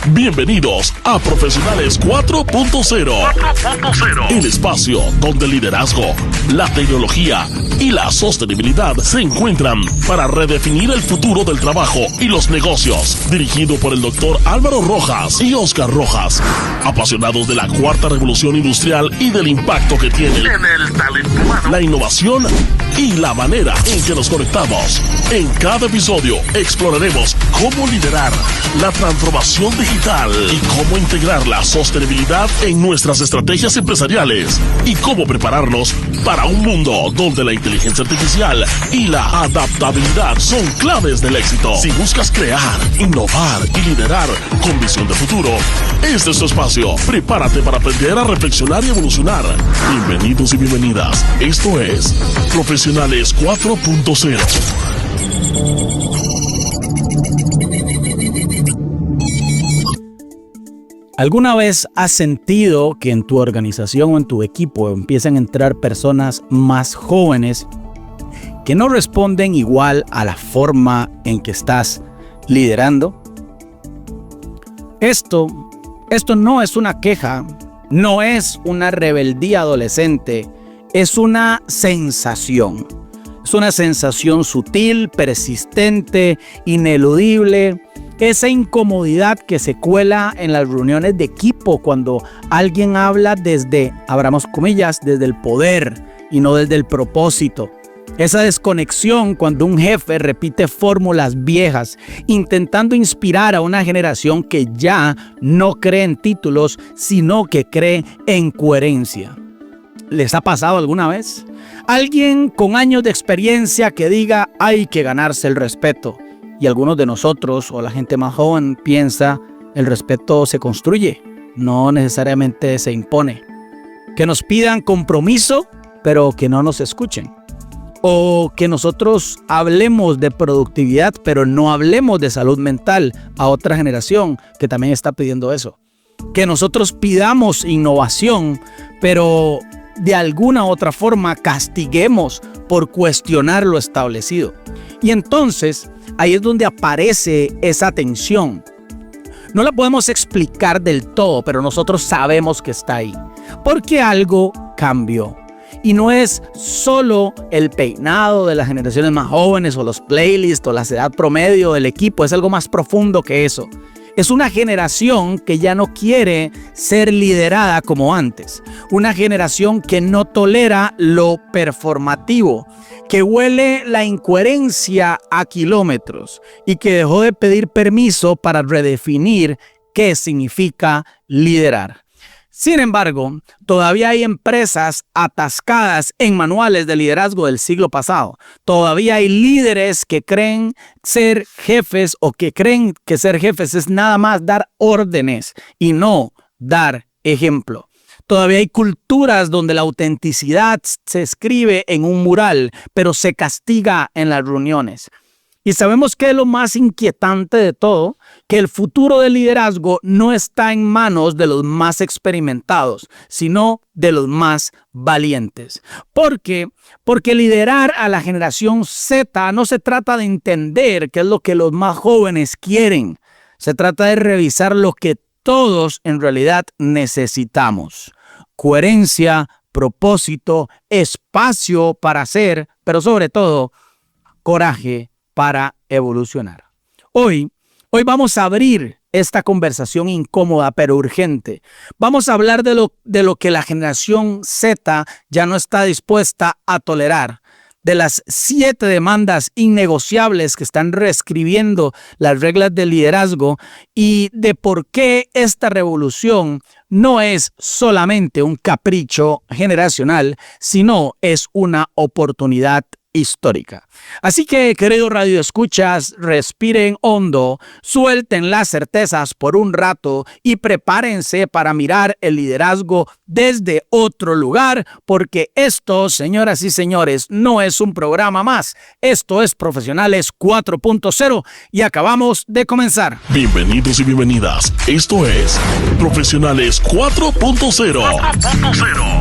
Bienvenidos a Profesionales 4.0. El espacio donde el liderazgo, la tecnología y la sostenibilidad se encuentran para redefinir el futuro del trabajo y los negocios. Dirigido por el Dr. Álvaro Rojas y Oscar Rojas. Apasionados de la cuarta revolución industrial y del impacto que tiene en el talento humano, la innovación y la manera en que nos conectamos. En cada episodio exploraremos cómo liderar la transformación digital y cómo integrar la sostenibilidad en nuestras estrategias empresariales y cómo prepararnos para un mundo donde la inteligencia artificial y la adaptabilidad son claves del éxito. Si buscas crear, innovar y liderar con visión de futuro, este es tu espacio. Prepárate para aprender a reflexionar y evolucionar. Bienvenidos y bienvenidas. Esto es Profesionales 4.0. ¿Alguna vez has sentido que en tu organización o en tu equipo empiezan a entrar personas más jóvenes que no responden igual a la forma en que estás liderando? Esto no es una queja, no es una rebeldía adolescente, es una sensación. Es una sensación sutil, persistente, ineludible. Esa incomodidad que se cuela en las reuniones de equipo cuando alguien habla desde, abramos comillas, desde el poder y no desde el propósito. Esa desconexión cuando un jefe repite fórmulas viejas, intentando inspirar a una generación que ya no cree en títulos, sino que cree en coherencia. ¿Les ha pasado alguna vez? Alguien con años de experiencia que diga hay que ganarse el respeto. Y algunos de nosotros o la gente más joven piensa el respeto se construye, no necesariamente se impone. Que nos pidan compromiso, pero que no nos escuchen. O que nosotros hablemos de productividad, pero no hablemos de salud mental a otra generación que también está pidiendo eso. Que nosotros pidamos innovación, pero de alguna otra forma castiguemos por cuestionar lo establecido. Y entonces, ahí es donde aparece esa tensión. No la podemos explicar del todo, pero nosotros sabemos que está ahí. Porque algo cambió. Y no es solo el peinado de las generaciones más jóvenes o los playlists o la edad promedio del equipo. Es algo más profundo que eso. Es una generación que ya no quiere ser liderada como antes. Una generación que no tolera lo performativo, que huele la incoherencia a kilómetros y que dejó de pedir permiso para redefinir qué significa liderar. Sin embargo, todavía hay empresas atascadas en manuales de liderazgo del siglo pasado. Todavía hay líderes que creen ser jefes o que creen que ser jefes es nada más dar órdenes y no dar ejemplo. Todavía hay culturas donde la autenticidad se escribe en un mural, pero se castiga en las reuniones. Y sabemos que es lo más inquietante de todo, que el futuro del liderazgo no está en manos de los más experimentados, sino de los más valientes. ¿Por qué? Porque liderar a la generación Z no se trata de entender qué es lo que los más jóvenes quieren. Se trata de revisar lo que todos en realidad necesitamos. Coherencia, propósito, espacio para hacer, pero sobre todo, coraje para evolucionar. Hoy vamos a abrir esta conversación incómoda pero urgente. Vamos a hablar de lo que la generación Z ya no está dispuesta a tolerar, de las 7 demandas innegociables que están reescribiendo las reglas del liderazgo y de por qué esta revolución no es solamente un capricho generacional, sino es una oportunidad histórica. Así que, queridos radioescuchas, respiren hondo, suelten las certezas por un rato y prepárense para mirar el liderazgo desde otro lugar, porque esto, señoras y señores, no es un programa más. Esto es Profesionales 4.0 y acabamos de comenzar. Bienvenidos y bienvenidas. Esto es Profesionales 4.0.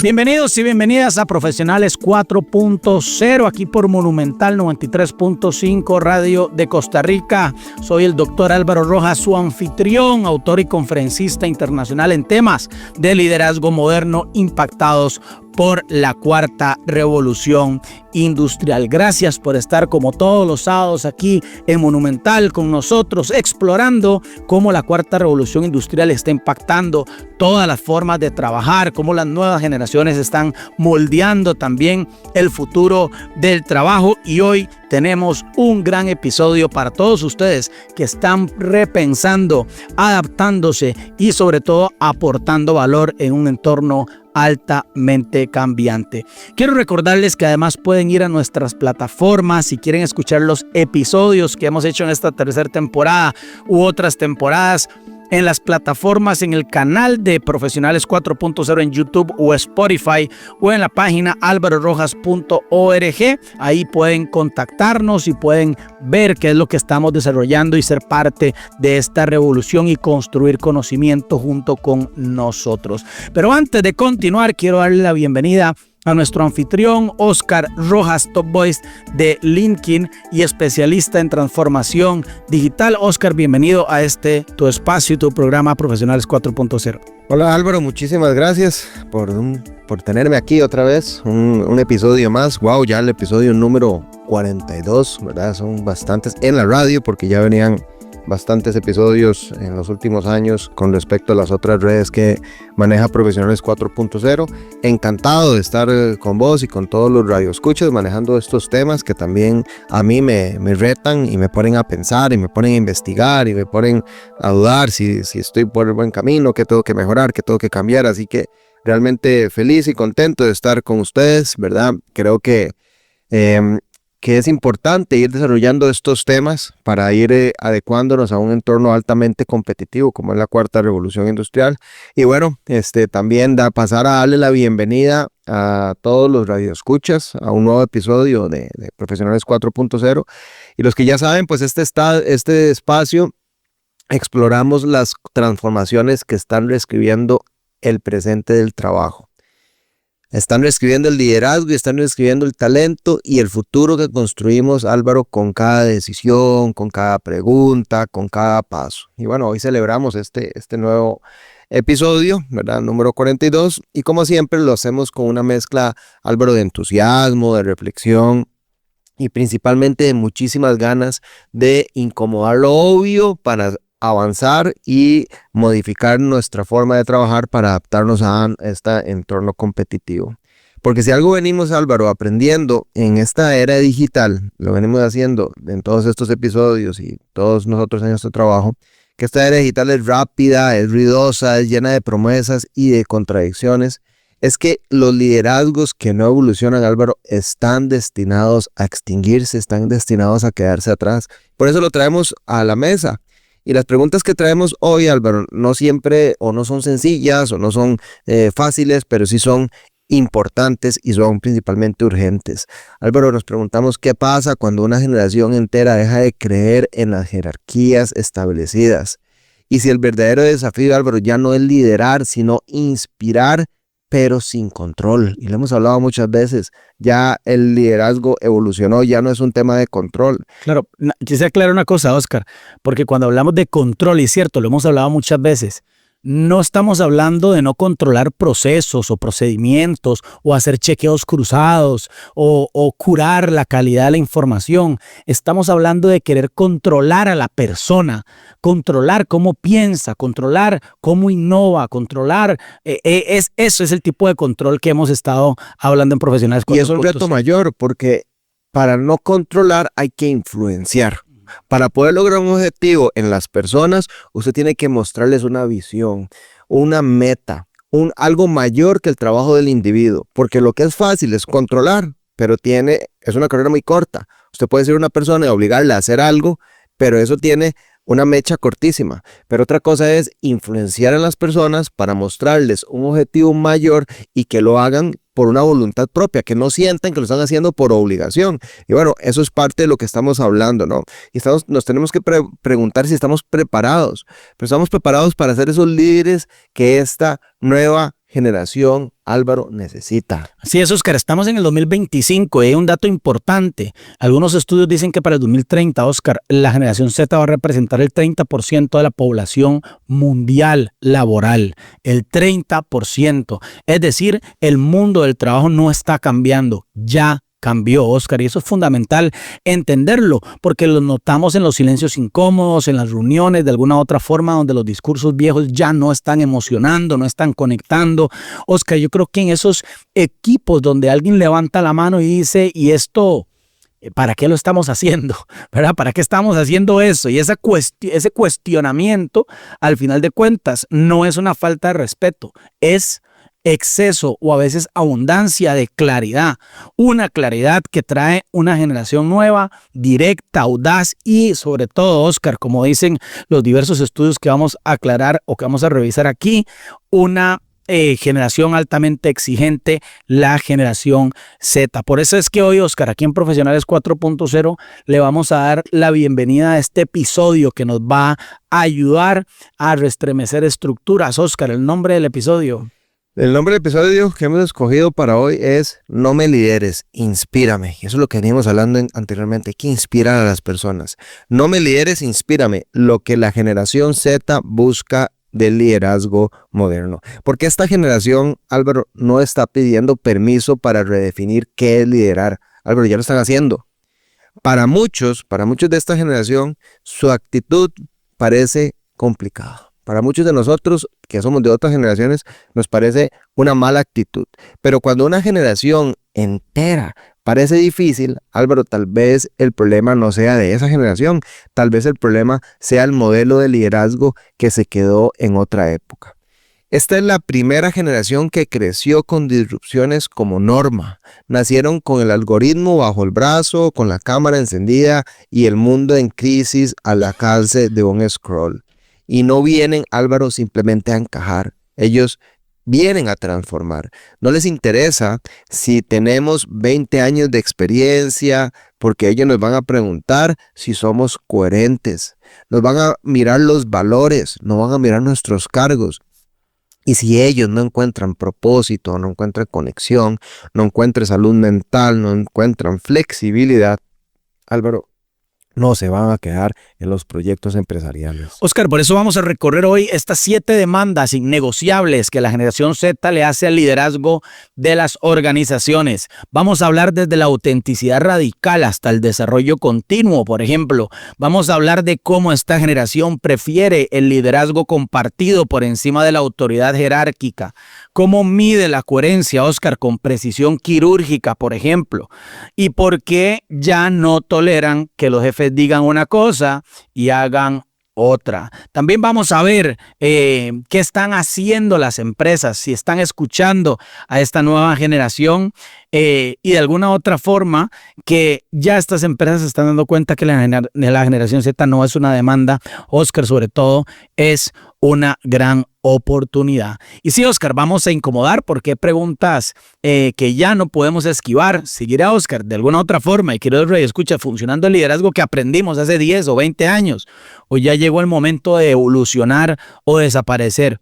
Bienvenidos y bienvenidas a Profesionales 4.0, aquí por Monumental 93.5 Radio de Costa Rica. Soy el doctor Álvaro Rojas, su anfitrión, autor y conferencista internacional en temas de liderazgo moderno impactados por la cuarta revolución industrial. Gracias por estar como todos los sábados aquí en Monumental con nosotros, explorando cómo la cuarta revolución industrial está impactando todas las formas de trabajar, cómo las nuevas generaciones están moldeando también el futuro del trabajo. Y hoy tenemos un gran episodio para todos ustedes que están repensando, adaptándose y sobre todo aportando valor en un entorno altamente cambiante. Quiero recordarles que además pueden ir a nuestras plataformas si quieren escuchar los episodios que hemos hecho en esta tercera temporada u otras temporadas, en las plataformas, en el canal de Profesionales 4.0 en YouTube o Spotify, o en la página alvarorojas.org. Ahí pueden contactarnos y pueden ver qué es lo que estamos desarrollando y ser parte de esta revolución y construir conocimiento junto con nosotros. Pero antes de continuar, quiero darle la bienvenida a nuestro anfitrión, Oscar Rojas, Top Voice de LinkedIn y especialista en transformación digital. Oscar, bienvenido a tu espacio y tu programa Profesionales 4.0. Hola Álvaro, muchísimas gracias por tenerme aquí otra vez, un episodio más. Wow, ya el episodio número 42, ¿verdad? Son bastantes en la radio porque ya venían bastantes episodios en los últimos años con respecto a las otras redes que maneja Profesionales 4.0. Encantado de estar con vos y con todos los radioescuchas manejando estos temas que también a mí me retan y me ponen a pensar y me ponen a investigar y me ponen a dudar si estoy por el buen camino, qué tengo que mejorar, qué tengo que cambiar. Así que realmente feliz y contento de estar con ustedes, ¿verdad? Creo que es importante ir desarrollando estos temas para ir adecuándonos a un entorno altamente competitivo como es la cuarta revolución industrial. Y bueno, también pasar a darle la bienvenida a todos los radioescuchas a un nuevo episodio de Profesionales 4.0. Y los que ya saben, pues este espacio exploramos las transformaciones que están reescribiendo el presente del trabajo. Están reescribiendo el liderazgo y están reescribiendo el talento y el futuro que construimos, Álvaro, con cada decisión, con cada pregunta, con cada paso. Y bueno, hoy celebramos este nuevo episodio, ¿verdad? Número 42. Y como siempre lo hacemos con una mezcla, Álvaro, de entusiasmo, de reflexión y principalmente de muchísimas ganas de incomodar lo obvio para avanzar y modificar nuestra forma de trabajar para adaptarnos a este entorno competitivo. Porque si algo venimos, Álvaro, aprendiendo en esta era digital, lo venimos haciendo en todos estos episodios y todos nosotros en nuestro trabajo, que esta era digital es rápida, es ruidosa, es llena de promesas y de contradicciones, es que los liderazgos que no evolucionan, Álvaro, están destinados a extinguirse, están destinados a quedarse atrás. Por eso lo traemos a la mesa. Y las preguntas que traemos hoy, Álvaro, no siempre o no son sencillas o no son fáciles, pero sí son importantes y son principalmente urgentes. Álvaro, nos preguntamos qué pasa cuando una generación entera deja de creer en las jerarquías establecidas. Y si el verdadero desafío, Álvaro, ya no es liderar, sino inspirar, pero sin control. Y lo hemos hablado muchas veces, ya el liderazgo evolucionó, ya no es un tema de control. Claro, quisiera aclarar una cosa, Oscar, porque cuando hablamos de control, y es cierto, lo hemos hablado muchas veces, no estamos hablando de no controlar procesos o procedimientos o hacer chequeos cruzados o curar la calidad de la información. Estamos hablando de querer controlar a la persona, controlar cómo piensa, controlar cómo innova, controlar. Eso es el tipo de control que hemos estado hablando en Profesionales 4.0. Y es un reto mayor porque para no controlar hay que influenciar. Para poder lograr un objetivo en las personas, usted tiene que mostrarles una visión, una meta, algo mayor que el trabajo del individuo. Porque lo que es fácil es controlar, pero es una carrera muy corta. Usted puede ser una persona y obligarla a hacer algo, pero eso tiene una mecha cortísima. Pero otra cosa es influenciar a las personas para mostrarles un objetivo mayor y que lo hagan por una voluntad propia, que no sientan que lo están haciendo por obligación. Y bueno, eso es parte de lo que estamos hablando, ¿no? Y nos tenemos que preguntar si estamos preparados. Pero estamos preparados para ser esos líderes que esta nueva generación, Álvaro, necesita. Así es, Oscar, estamos en el 2025 y hay un dato importante. Algunos estudios dicen que para el 2030, Oscar, la generación Z va a representar el 30% de la población mundial laboral. El 30%. Es decir, el mundo del trabajo no está cambiando, ya cambió, Oscar, y eso es fundamental entenderlo, porque lo notamos en los silencios incómodos, en las reuniones, de alguna otra forma, donde los discursos viejos ya no están emocionando, no están conectando. Oscar, yo creo que en esos equipos donde alguien levanta la mano y dice, ¿y esto para qué lo estamos haciendo? ¿Verdad? ¿Para qué estamos haciendo eso? Y ese cuestionamiento, al final de cuentas, no es una falta de respeto, es exceso o a veces abundancia de claridad, una claridad que trae una generación nueva, directa, audaz y sobre todo, Oscar, como dicen los diversos estudios que vamos a aclarar o que vamos a revisar aquí, una generación altamente exigente, la generación Z. Por eso es que hoy, Oscar, aquí en Profesionales 4.0 le vamos a dar la bienvenida a este episodio que nos va a ayudar a restremecer estructuras. Oscar, el nombre del episodio. El nombre del episodio que hemos escogido para hoy es No me lideres, inspírame. Y eso es lo que veníamos hablando anteriormente, hay que inspirar a las personas. No me lideres, inspírame. Lo que la generación Z busca del liderazgo moderno. Porque esta generación, Álvaro, no está pidiendo permiso para redefinir qué es liderar. Álvaro, ya lo están haciendo. Para muchos de esta generación, su actitud parece complicada. Para muchos de nosotros, que somos de otras generaciones, nos parece una mala actitud. Pero cuando una generación entera parece difícil, Álvaro, tal vez el problema no sea de esa generación. Tal vez el problema sea el modelo de liderazgo que se quedó en otra época. Esta es la primera generación que creció con disrupciones como norma. Nacieron con el algoritmo bajo el brazo, con la cámara encendida y el mundo en crisis al alcance de un scroll. Y no vienen, Álvaro, simplemente a encajar. Ellos vienen a transformar. No les interesa si tenemos 20 años de experiencia, porque ellos nos van a preguntar si somos coherentes. Nos van a mirar los valores, no van a mirar nuestros cargos. Y si ellos no encuentran propósito, no encuentran conexión, no encuentran salud mental, no encuentran flexibilidad, Álvaro, no se van a quedar en los proyectos empresariales. Oscar, por eso vamos a recorrer hoy estas 7 demandas innegociables que la generación Z le hace al liderazgo de las organizaciones. Vamos a hablar desde la autenticidad radical hasta el desarrollo continuo, por ejemplo. Vamos a hablar de cómo esta generación prefiere el liderazgo compartido por encima de la autoridad jerárquica. Cómo mide la coherencia, Oscar, con precisión quirúrgica, por ejemplo. Y por qué ya no toleran que los jefes digan una cosa y hagan otra. También vamos a ver qué están haciendo las empresas, si están escuchando a esta nueva generación y de alguna otra forma que ya estas empresas se están dando cuenta que la generación Z no es una demanda, Oscar, sobre todo es una gran oportunidad. Y sí, Oscar, vamos a incomodar porque hay preguntas que ya no podemos esquivar. Seguirá, Oscar, de alguna otra forma, y quiero escucha, funcionando el liderazgo que aprendimos hace 10 o 20 años, o ya llegó el momento de evolucionar o desaparecer.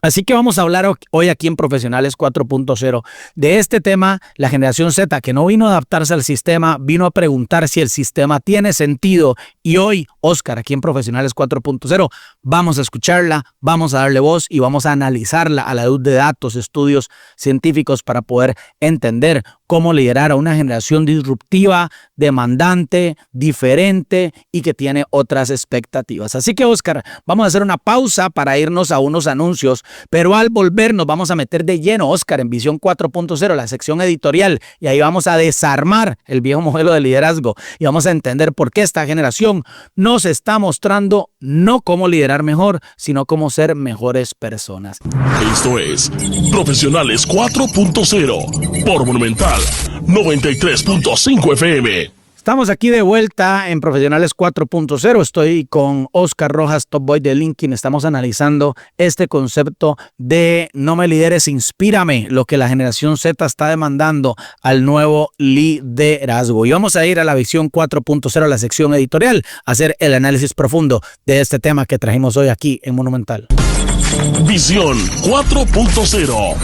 Así que vamos a hablar hoy aquí en Profesionales 4.0 de este tema, la generación Z, que no vino a adaptarse al sistema, vino a preguntar si el sistema tiene sentido. Y hoy, Oscar, aquí en Profesionales 4.0, vamos a escucharla, vamos a darle voz y vamos a analizarla a la luz de datos, estudios científicos para poder entender cómo liderar a una generación disruptiva, demandante, diferente y que tiene otras expectativas. Así que, Oscar, vamos a hacer una pausa para irnos a unos anuncios, pero al volver nos vamos a meter de lleno, Oscar, en Visión 4.0, la sección editorial, y ahí vamos a desarmar el viejo modelo de liderazgo y vamos a entender por qué esta generación nos está mostrando no cómo liderar mejor, sino cómo ser mejores personas. Esto es Profesionales 4.0 por Monumental 93.5 FM. Estamos aquí de vuelta en Profesionales 4.0. Estoy con Oscar Rojas, Top Boy de LinkedIn. Estamos analizando este concepto de no me lideres, inspírame, lo que la generación Z está demandando al nuevo liderazgo. Y vamos a ir a la visión 4.0, a la sección editorial, a hacer el análisis profundo de este tema que trajimos hoy aquí en Monumental. Visión 4.0.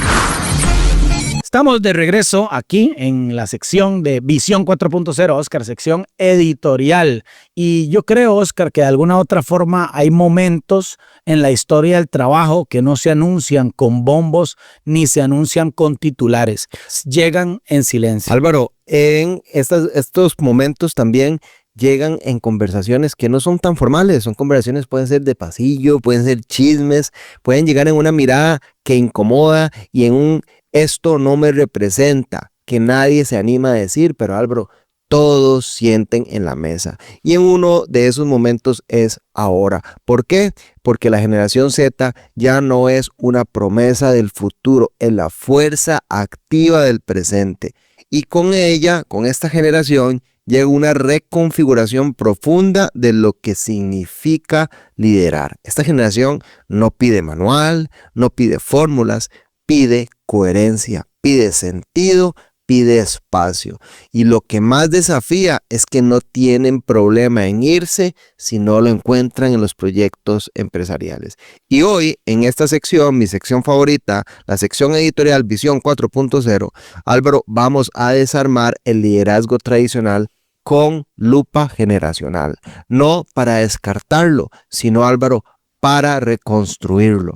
Estamos de regreso aquí en la sección de Visión 4.0, Oscar, sección editorial. Y yo creo, Oscar, que de alguna u otra forma hay momentos en la historia del trabajo que no se anuncian con bombos ni se anuncian con titulares. Llegan en silencio. Álvaro, en estos momentos también llegan en conversaciones que no son tan formales, son conversaciones, pueden ser de pasillo, pueden ser chismes, pueden llegar en una mirada que incomoda y en un esto no me representa, que nadie se anima a decir, pero Álvaro, todos sienten en la mesa. Y en uno de esos momentos es ahora. ¿Por qué? Porque la generación Z ya no es una promesa del futuro, es la fuerza activa del presente. Y con ella, con esta generación, llega una reconfiguración profunda de lo que significa liderar. Esta generación no pide manual, no pide fórmulas, pide coherencia, pide sentido, pide espacio. Y lo que más desafía es que no tienen problema en irse si no lo encuentran en los proyectos empresariales. Y hoy, en esta sección, mi sección favorita, la sección editorial Visión 4.0, Álvaro, vamos a desarmar el liderazgo tradicional con lupa generacional. No para descartarlo, sino, Álvaro, para reconstruirlo.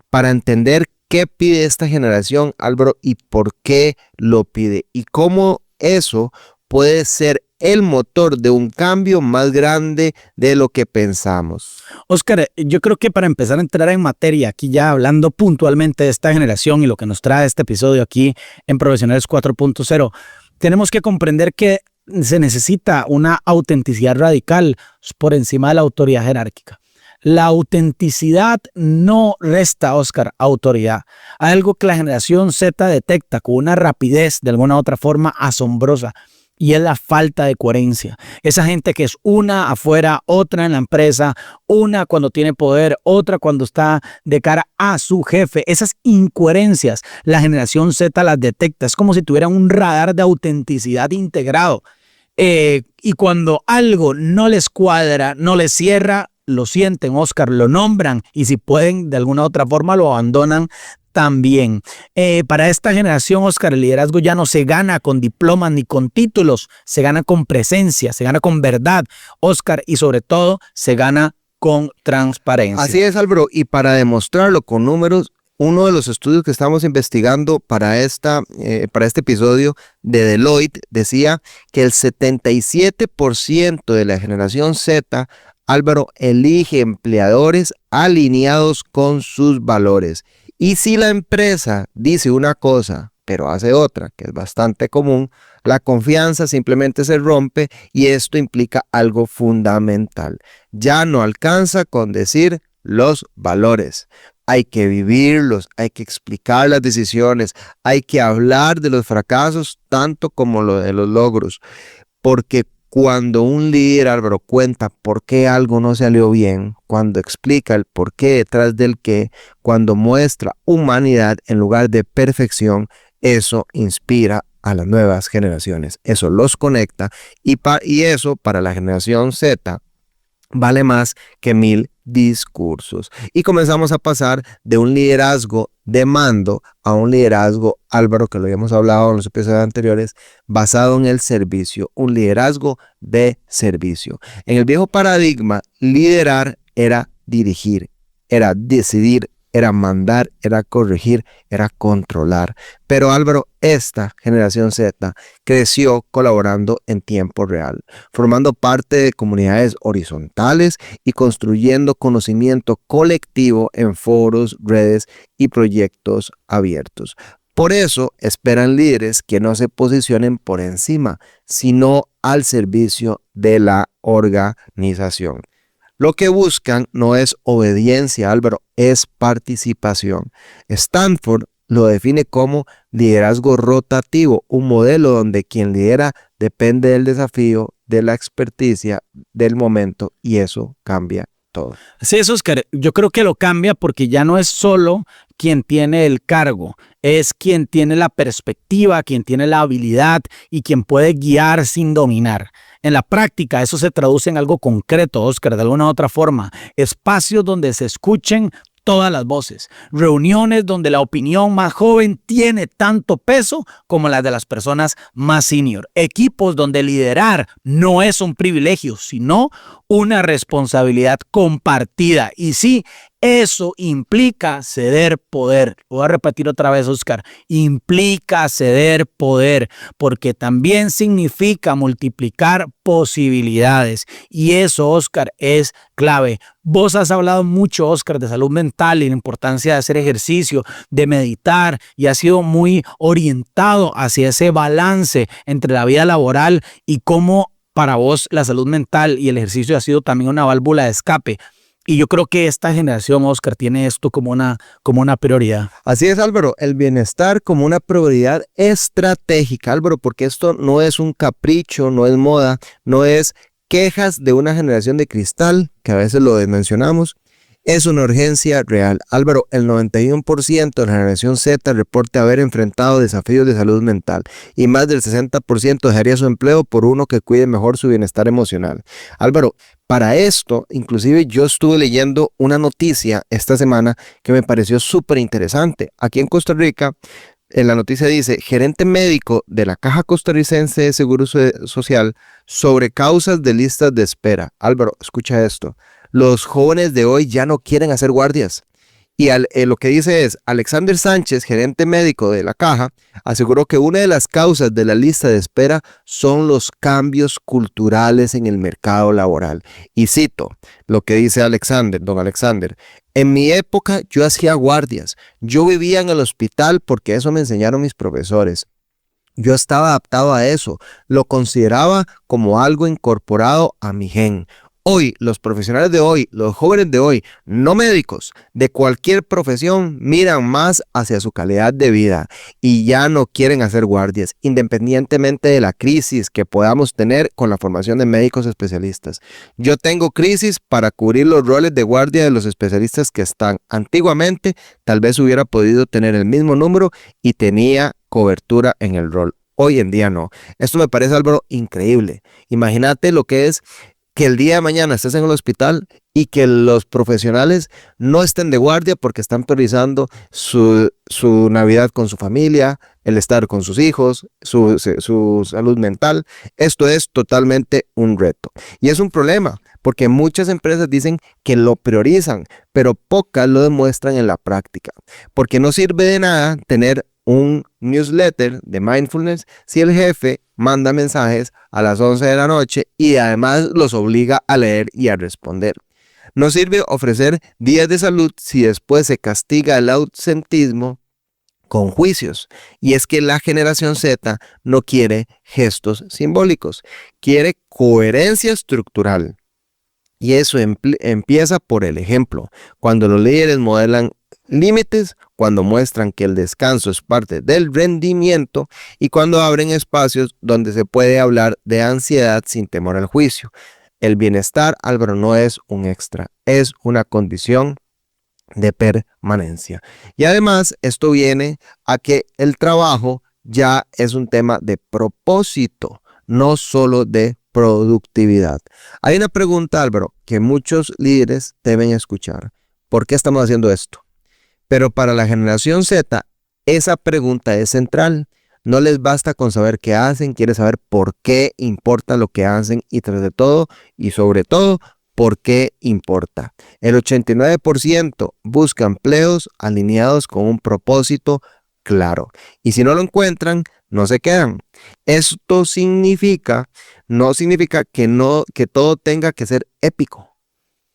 Para entender qué pide esta generación, Álvaro, y por qué lo pide. Y cómo eso puede ser el motor de un cambio más grande de lo que pensamos. Oscar, yo creo que para empezar a entrar en materia, aquí ya hablando puntualmente de esta generación y lo que nos trae este episodio aquí en Profesionales 4.0, tenemos que comprender que se necesita una autenticidad radical por encima de la autoridad jerárquica. La autenticidad no resta, Oscar, autoridad. Hay algo que la generación Z detecta con una rapidez, de alguna u otra forma, asombrosa. Y es la falta de coherencia. Esa gente que es una afuera, otra en la empresa, una cuando tiene poder, otra cuando está de cara a su jefe. Esas incoherencias, la generación Z las detecta. Es como si tuvieran un radar de autenticidad integrado. Y cuando algo no les cuadra, no les cierra, lo sienten, Oscar, lo nombran y si pueden de alguna u otra forma lo abandonan también. Para esta generación, Oscar, el liderazgo ya no se gana con diplomas ni con títulos, se gana con presencia, se gana con verdad, Oscar, y sobre todo se gana con transparencia. Así es, Álvaro, y para demostrarlo con números, uno de los estudios que estamos investigando para este episodio de Deloitte decía que el 77% de la generación Z, Álvaro, elige empleadores alineados con sus valores. Y si la empresa dice una cosa, pero hace otra, que es bastante común, la confianza simplemente se rompe y esto implica algo fundamental. Ya no alcanza con decir los valores. Hay que vivirlos, hay que explicar las decisiones, hay que hablar de los fracasos tanto como lo de los logros. Porque cuando un líder, Álvaro, cuenta por qué algo no salió bien, cuando explica el por qué detrás del qué, cuando muestra humanidad en lugar de perfección, eso inspira a las nuevas generaciones. Eso los conecta y eso para la generación Z vale más que 1000 discursos. Y comenzamos a pasar de un liderazgo de mando a un liderazgo, Álvaro, que lo habíamos hablado en los episodios anteriores, basado en el servicio, un liderazgo de servicio. En el viejo paradigma, liderar era dirigir, era decidir, era mandar, era corregir, era controlar. Pero Álvaro, esta generación Z creció colaborando en tiempo real, formando parte de comunidades horizontales y construyendo conocimiento colectivo en foros, redes y proyectos abiertos. Por eso esperan líderes que no se posicionen por encima, sino al servicio de la organización. Lo que buscan no es obediencia, Álvaro, es participación. Stanford lo define como liderazgo rotativo, un modelo donde quien lidera depende del desafío, de la experticia, del momento, y eso cambia todo. Sí, eso, Oscar, yo creo que lo cambia porque ya no es solo quien tiene el cargo, es quien tiene la perspectiva, quien tiene la habilidad y quien puede guiar sin dominar. En la práctica, eso se traduce en algo concreto, Oscar, de alguna u otra forma. Espacios donde se escuchen todas las voces. Reuniones donde la opinión más joven tiene tanto peso como la de las personas más senior. Equipos donde liderar no es un privilegio, sino una responsabilidad compartida. Y sí, eso implica ceder poder. Voy a repetir otra vez, Oscar. Implica ceder poder, porque también significa multiplicar posibilidades. Y eso, Oscar, es clave. Vos has hablado mucho, Oscar, de salud mental y la importancia de hacer ejercicio, de meditar, y has sido muy orientado hacia ese balance entre la vida laboral y cómo para vos la salud mental y el ejercicio ha sido también una válvula de escape. Y yo creo que esta generación, Oscar, tiene esto como una prioridad. Así es, Álvaro, el bienestar como una prioridad estratégica, Álvaro, porque esto no es un capricho, no es moda, no es quejas de una generación de cristal, que a veces lo mencionamos, es una urgencia real. Álvaro, el 91% de la generación Z reporta haber enfrentado desafíos de salud mental y más del 60% dejaría su empleo por uno que cuide mejor su bienestar emocional. Álvaro, para esto, inclusive yo estuve leyendo una noticia esta semana que me pareció súper interesante. Aquí en Costa Rica, en la noticia dice, gerente médico de la Caja Costarricense de Seguro Social sobre causas de listas de espera. Álvaro, escucha esto. Los jóvenes de hoy ya no quieren hacer guardias. Y lo que dice es, Alexander Sánchez, gerente médico de la Caja, aseguró que una de las causas de la lista de espera son los cambios culturales en el mercado laboral. Y cito lo que dice don Alexander. En mi época yo hacía guardias. Yo vivía en el hospital porque eso me enseñaron mis profesores. Yo estaba adaptado a eso. Lo consideraba como algo incorporado a mi gen. Hoy, los profesionales de hoy, los jóvenes de hoy, no médicos, de cualquier profesión, miran más hacia su calidad de vida y ya no quieren hacer guardias, independientemente de la crisis que podamos tener con la formación de médicos especialistas. Yo tengo crisis para cubrir los roles de guardia de los especialistas que están. Antiguamente, tal vez hubiera podido tener el mismo número y tenía cobertura en el rol. Hoy en día no. Esto me parece, Álvaro, increíble. Imagínate lo que es que el día de mañana estés en el hospital y que los profesionales no estén de guardia porque están priorizando su Navidad con su familia, el estar con sus hijos, su salud mental. Esto es totalmente un reto. Y es un problema porque muchas empresas dicen que lo priorizan, pero pocas lo demuestran en la práctica. Porque no sirve de nada tener un newsletter de mindfulness si el jefe manda mensajes a las 11 de la noche y además los obliga a leer y a responder. No sirve ofrecer días de salud si después se castiga el ausentismo con juicios. Y es que la generación Z no quiere gestos simbólicos, quiere coherencia estructural. Y eso empieza por el ejemplo. Cuando los líderes modelan límites, cuando muestran que el descanso es parte del rendimiento y cuando abren espacios donde se puede hablar de ansiedad sin temor al juicio. El bienestar, Álvaro, no es un extra, es una condición de permanencia. Y además, esto viene a que el trabajo ya es un tema de propósito, no solo de productividad. Hay una pregunta, Álvaro, que muchos líderes deben escuchar. ¿Por qué estamos haciendo esto? Pero para la generación Z, esa pregunta es central. No les basta con saber qué hacen, quieren saber por qué importa lo que hacen y tras de todo y sobre todo, por qué importa. El 89% busca empleos alineados con un propósito claro. Y si no lo encuentran, no se quedan. Esto no significa que todo tenga que ser épico.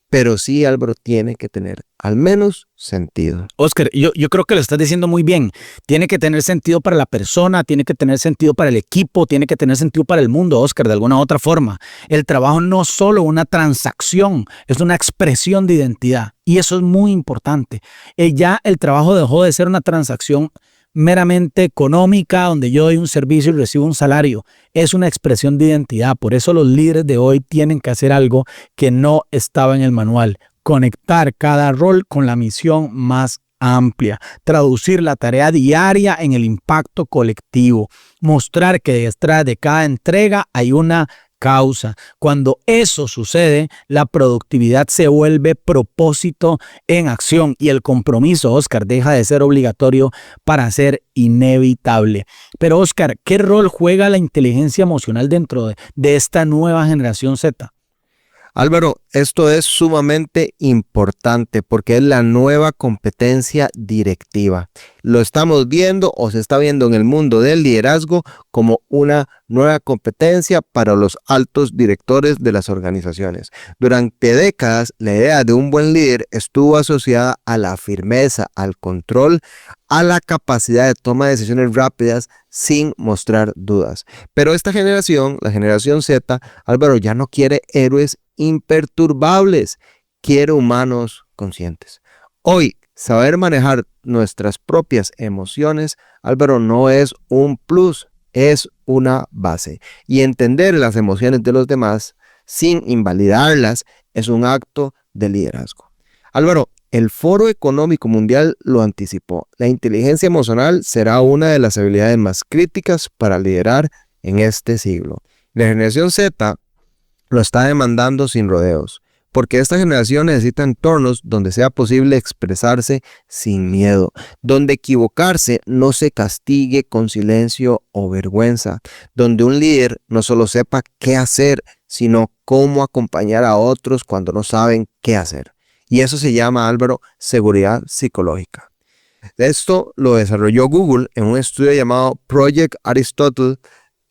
Pero sí, Álvaro, tiene que tener al menos sentido. Oscar, yo creo que lo estás diciendo muy bien. Tiene que tener sentido para la persona, tiene que tener sentido para el equipo, tiene que tener sentido para el mundo, Oscar, de alguna u otra forma. El trabajo no es solo una transacción, es una expresión de identidad. Y eso es muy importante. Ya el trabajo dejó de ser una transacción meramente económica, donde yo doy un servicio y recibo un salario. Es una expresión de identidad. Por eso los líderes de hoy tienen que hacer algo que no estaba en el manual. Conectar cada rol con la misión más amplia, traducir la tarea diaria en el impacto colectivo, mostrar que detrás de cada entrega hay una causa. Cuando eso sucede, la productividad se vuelve propósito en acción y el compromiso, Oscar, deja de ser obligatorio para ser inevitable. Pero Oscar, ¿qué rol juega la inteligencia emocional dentro de esta nueva generación Z? Álvaro, esto es sumamente importante porque es la nueva competencia directiva. Lo estamos viendo o se está viendo en el mundo del liderazgo como una nueva competencia para los altos directores de las organizaciones. Durante décadas, la idea de un buen líder estuvo asociada a la firmeza, al control, a la capacidad de toma de decisiones rápidas sin mostrar dudas. Pero esta generación, la generación Z, Álvaro, ya no quiere héroes imperturbables, quiere humanos conscientes. Hoy, saber manejar nuestras propias emociones, Álvaro, no es un plus, es una base. Y entender las emociones de los demás sin invalidarlas es un acto de liderazgo. Álvaro, el Foro Económico Mundial lo anticipó. La inteligencia emocional será una de las habilidades más críticas para liderar en este siglo. La generación Z lo está demandando sin rodeos, porque esta generación necesita entornos donde sea posible expresarse sin miedo, donde equivocarse no se castigue con silencio o vergüenza, donde un líder no solo sepa qué hacer, sino cómo acompañar a otros cuando no saben qué hacer. Y eso se llama, Álvaro, seguridad psicológica. Esto lo desarrolló Google en un estudio llamado Project Aristotle.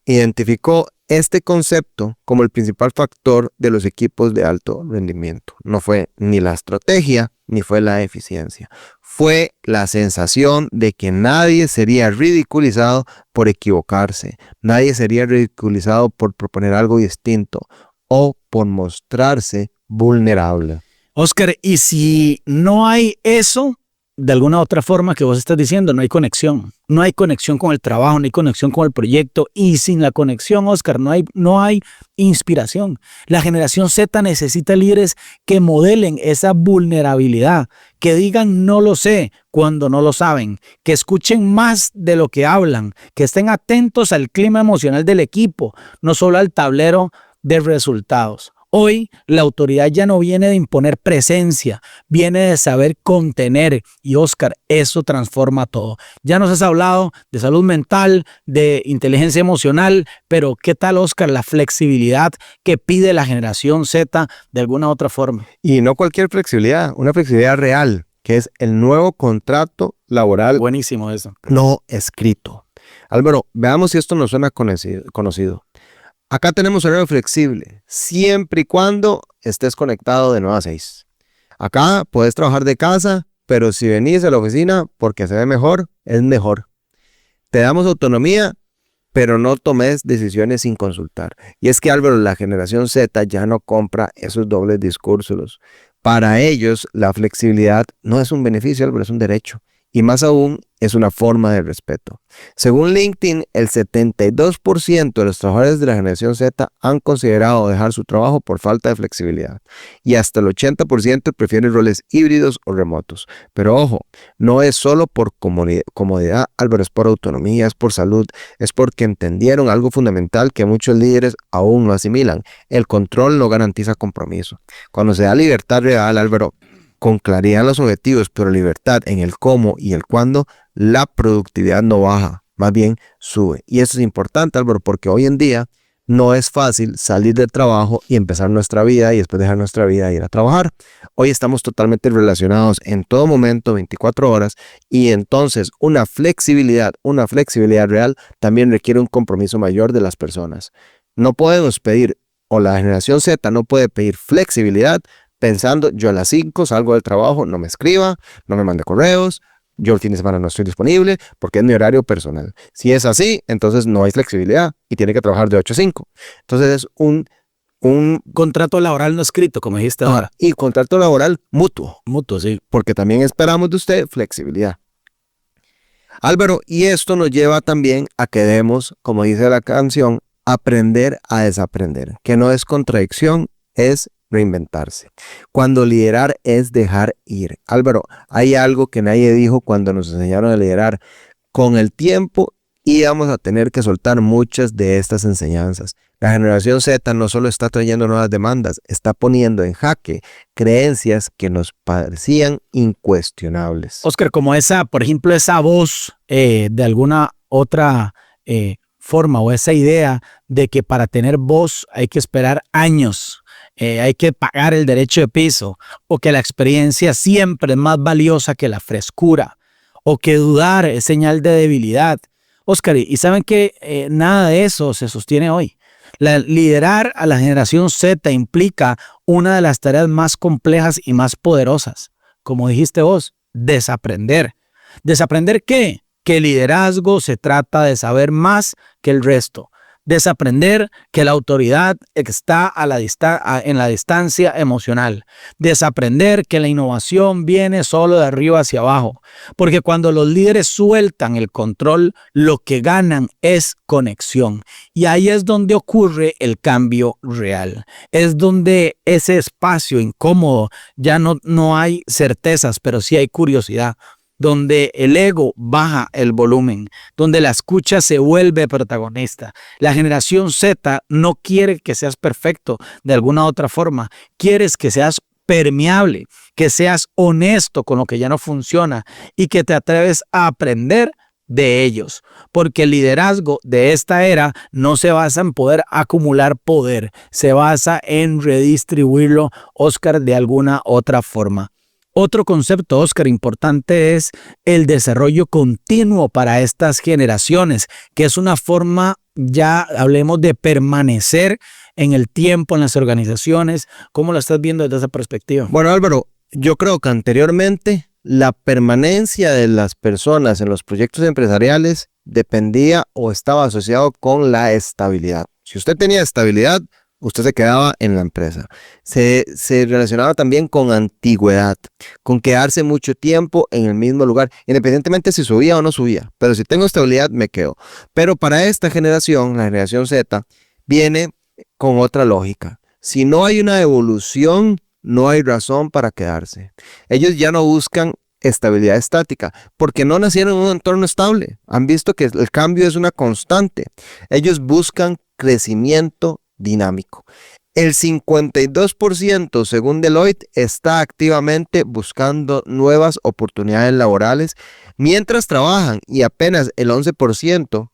Identificó este concepto como el principal factor de los equipos de alto rendimiento. No fue ni la estrategia ni fue la eficiencia. Fue la sensación de que nadie sería ridiculizado por equivocarse. Nadie sería ridiculizado por proponer algo distinto o por mostrarse vulnerable. Oscar, y si no hay eso, de alguna otra forma que vos estás diciendo, no hay conexión. No hay conexión con el trabajo, no hay conexión con el proyecto. Y sin la conexión, Oscar, no hay inspiración. La generación Z necesita líderes que modelen esa vulnerabilidad, que digan no lo sé cuando no lo saben, que escuchen más de lo que hablan, que estén atentos al clima emocional del equipo, no solo al tablero de resultados. Hoy la autoridad ya no viene de imponer presencia, viene de saber contener. Y Oscar, eso transforma todo. Ya nos has hablado de salud mental, de inteligencia emocional, pero ¿qué tal, Oscar, la flexibilidad que pide la generación Z de alguna otra forma? Y no cualquier flexibilidad, una flexibilidad real, que es el nuevo contrato laboral. Buenísimo eso. No escrito. Álvaro, veamos si esto nos suena conocido. Acá tenemos horario flexible, siempre y cuando estés conectado de 9 a 6. Acá puedes trabajar de casa, pero si venís a la oficina porque se ve mejor, es mejor. Te damos autonomía, pero no tomes decisiones sin consultar. Y es que, Álvaro, la generación Z ya no compra esos dobles discursos. Para ellos, la flexibilidad no es un beneficio, Álvaro, es un derecho. Y más aún, es una forma de respeto. Según LinkedIn, el 72% de los trabajadores de la generación Z han considerado dejar su trabajo por falta de flexibilidad. Y hasta el 80% prefieren roles híbridos o remotos. Pero ojo, no es solo por comodidad, Álvaro, es por autonomía, es por salud, es porque entendieron algo fundamental que muchos líderes aún no asimilan. El control no garantiza compromiso. Cuando se da libertad real, Álvaro, con claridad en los objetivos, pero libertad en el cómo y el cuándo, la productividad no baja, más bien sube. Y eso es importante, Álvaro, porque hoy en día no es fácil salir del trabajo y empezar nuestra vida y después dejar nuestra vida e ir a trabajar. Hoy estamos totalmente relacionados en todo momento, 24 horas, y entonces una flexibilidad real también requiere un compromiso mayor de las personas. No podemos pedir, o la generación Z no puede pedir flexibilidad pensando, yo a las 5 salgo del trabajo, no me escriba, no me mande correos, yo el fin de semana no estoy disponible porque es mi horario personal. Si es así, entonces no hay flexibilidad y tiene que trabajar de 8 a 5. Entonces es un contrato laboral no escrito, como dijiste ahora. Y contrato laboral mutuo. Mutuo, sí. Porque también esperamos de usted flexibilidad. Álvaro, y esto nos lleva también a que debemos, como dice la canción, aprender a desaprender, que no es contradicción, es reinventarse. Cuando liderar es dejar ir. Álvaro, hay algo que nadie dijo cuando nos enseñaron a liderar. Con el tiempo íbamos a tener que soltar muchas de estas enseñanzas. La generación Z no solo está trayendo nuevas demandas, está poniendo en jaque creencias que nos parecían incuestionables. Oscar, como esa, por ejemplo, esa voz de alguna otra forma o esa idea de que para tener voz hay que esperar años, hay que pagar el derecho de piso, o que la experiencia siempre es más valiosa que la frescura, o que dudar es señal de debilidad. Oscar, y saben que nada de eso se sostiene hoy. Liderar a la generación Z implica una de las tareas más complejas y más poderosas. Como dijiste vos, desaprender. ¿Desaprender qué? Que el liderazgo se trata de saber más que el resto. Desaprender que la autoridad está en la distancia emocional. Desaprender que la innovación viene solo de arriba hacia abajo. Porque cuando los líderes sueltan el control, lo que ganan es conexión. Y ahí es donde ocurre el cambio real. Es donde ese espacio incómodo ya no hay certezas, pero sí hay curiosidad. Donde el ego baja el volumen, donde la escucha se vuelve protagonista. La generación Z no quiere que seas perfecto de alguna otra forma, quieres que seas permeable, que seas honesto con lo que ya no funciona y que te atreves a aprender de ellos, porque el liderazgo de esta era no se basa en poder acumular poder, se basa en redistribuirlo, Oscar, de alguna otra forma. Otro concepto, Oscar, importante es el desarrollo continuo para estas generaciones, que es una forma, ya hablemos de permanecer en el tiempo en las organizaciones. ¿Cómo lo estás viendo desde esa perspectiva? Bueno, Álvaro, yo creo que anteriormente la permanencia de las personas en los proyectos empresariales dependía o estaba asociado con la estabilidad. Si usted tenía estabilidad, usted se quedaba en la empresa. Se relacionaba también con antigüedad, con quedarse mucho tiempo en el mismo lugar, independientemente si subía o no subía. Pero si tengo estabilidad, me quedo. Pero para esta generación, la generación Z, viene con otra lógica. Si no hay una evolución, no hay razón para quedarse. Ellos ya no buscan estabilidad estática, porque no nacieron en un entorno estable. Han visto que el cambio es una constante. Ellos buscan crecimiento dinámico. El 52%, según Deloitte, está activamente buscando nuevas oportunidades laborales mientras trabajan, y apenas el 11%